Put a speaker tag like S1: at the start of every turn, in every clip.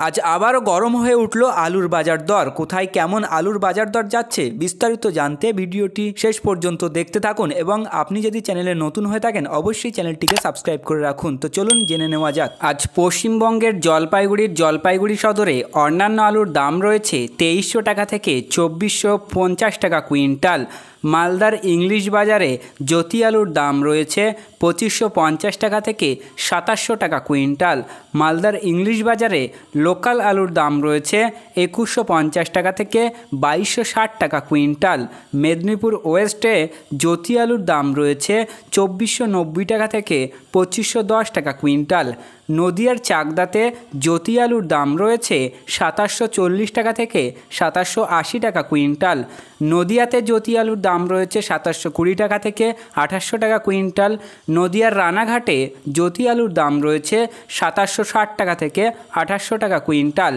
S1: আজ আবারও গরম হয়ে উঠল আলুর বাজার দর। কোথায় কেমন আলুর বাজার দর যাচ্ছে বিস্তারিত জানতে ভিডিওটি শেষ পর্যন্ত দেখতে থাকুন এবং আপনি যদি চ্যানেলে নতুন হয়ে থাকেন অবশ্যই চ্যানেলটিকে সাবস্ক্রাইব করে রাখুন। তো চলুন জেনে নেওয়া যাক। আজ পশ্চিমবঙ্গের জলপাইগুড়ি সদরে অন্যান্য আলুর দাম রয়েছে 2300 টাকা থেকে 2450 টাকা কুইন্টাল। মালদার ইংলিশ বাজারে জ্যোতি আলুর দাম রয়েছে 2550 টাকা থেকে 2700 টাকা কুইন্টাল। মালদার ইংলিশ বাজারে লোকাল আলুর দাম রয়েছে 2150 টাকা থেকে 2260 টাকা কুইন্টাল। মেদিনীপুর ওয়েস্টে জ্যোতি আলুর দাম রয়েছে 2490 টাকা থেকে 2510 টাকা কুইন্টাল। নদিয়ার চাকদাতে জ্যোতি আলুর দাম রয়েছে 2740 টাকা থেকে 2780 টাকা কুইন্টাল। নদিয়াতে জ্যোতি আলুর দাম রয়েছে 2720 টাকা থেকে 2800 টাকা কুইন্টাল। নদিয়ার রানাঘাটে জ্যোতি আলুর দাম রয়েছে 2760 টাকা থেকে 2800 টাকা কুইন্টাল।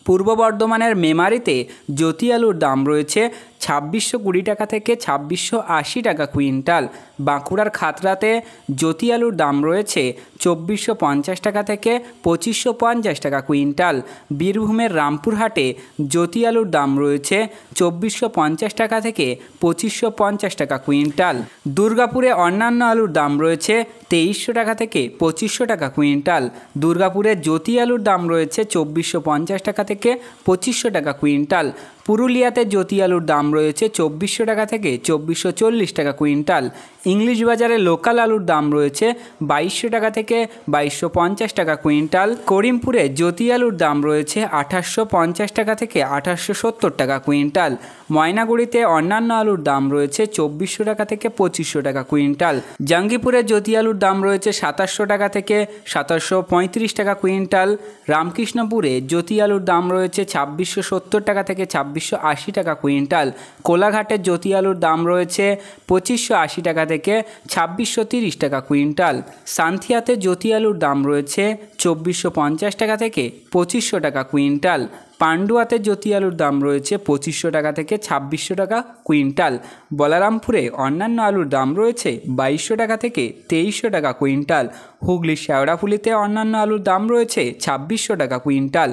S1: পূর্ব বর্ধমানের মেমারিতে জ্যোতি আলুর দাম রয়েছে 2620 টাকা থেকে 2680 টাকা কুইন্টাল। বাঁকুড়ার খাতড়াতে জ্যোতি আলুর দাম রয়েছে 2450 টাকা থেকে 2550 টাকা কুইন্টাল। বীরভূমের রামপুরহাটে জ্যোতি আলুর দাম রয়েছে 2450 টাকা থেকে 2550 টাকা কুইন্টাল। দুর্গাপুরে অন্যান্য আলুর দাম রয়েছে 2300 টাকা থেকে 2500 টাকা কুইন্টাল। দুর্গাপুরে জ্যোতি আলুর দাম রয়েছে 2450 টাকা থেকে 2500 টাকা কুইন্টাল। পুরুলিয়াতে জ্যোতি আলুর দাম রয়েছে 2400 টাকা থেকে 2440 টাকা কুইন্টাল। ইংলিশ বাজারে লোকাল আলুর দাম রয়েছে 2200 টাকা থেকে 2250 টাকা কুইন্টাল। করিমপুরে জ্যোতি আলুর দাম রয়েছে 2850 টাকা থেকে 2870 টাকা কুইন্টাল। ময়নাগুড়িতে অন্যান্য আলুর দাম রয়েছে 2400 টাকা থেকে 2500 টাকা কুইন্টাল। জাঙ্গিপুরে জ্যোতি আলুর দাম রয়েছে 2700 টাকা থেকে 2735 টাকা কুইন্টাল। রামকৃষ্ণপুরে জ্যোতি আলুর দাম রয়েছে 2670 টাকা থেকে 2680 টাকা কুইন্টাল। কোলাঘাটের জ্যোতি আলুর দাম রয়েছে 2580 টাকা থেকে 2630 টাকা কুইন্টাল। সান্থিয়াতে জ্যোতি আলুর দাম রয়েছে 2450 টাকা থেকে 2500 টাকা কুইন্টাল। পান্ডুয়াতে জ্যোতি আলুর দাম রয়েছে 2500 টাকা থেকে 2600 টাকা কুইন্টাল। বলারামপুরে অন্যান্য আলুর দাম রয়েছে 2200 টাকা থেকে 2300 টাকা কুইন্টাল। হুগলির শেওড়াফুলিতে অন্যান্য আলুর দাম রয়েছে 2600 টাকা কুইন্টাল।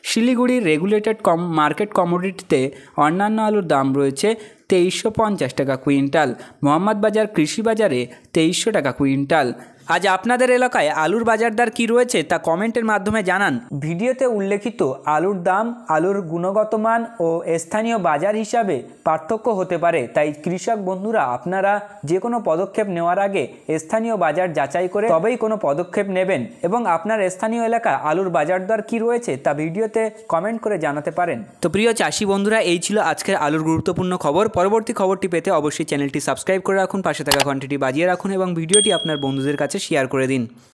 S1: শিলিগুড়ির রেগুলেটেড মার্কেট কমোডিটিতে অন্যান্য আলুর দাম রয়েছে 2350 টাকা কুইন্টাল। মোহাম্মদবাজার কৃষি বাজারে 2300 টাকা কুইন্টাল। আজ আপনাদের এলাকায় আলুর বাজার দর কী রয়েছে তা কমেন্টের মাধ্যমে জানান। ভিডিওতে উল্লেখিত আলুর দাম আলুর গুণগত মান ও স্থানীয় বাজার হিসাবে পার্থক্য হতে পারে, তাই কৃষক বন্ধুরা আপনারা যে কোনো পদক্ষেপ নেওয়ার আগে স্থানীয় বাজার যাচাই করে তবেই কোনো পদক্ষেপ নেবেন এবং আপনার স্থানীয় এলাকা আলুর বাজার দর কী রয়েছে তা ভিডিওতে কমেন্ট করে জানাতে পারেন। তো প্রিয় চাষি বন্ধুরা, এই ছিল আজকের আলুর গুরুত্বপূর্ণ খবর। পরবর্তী খবরটি পেতে অবশ্যই চ্যানেলটি সাবস্ক্রাইব করে রাখুন, পাশে থাকা ঘন্টিটি বাজিয়ে রাখুন এবং ভিডিওটি আপনার বন্ধুদের কাছে শেয়ার করে দিন।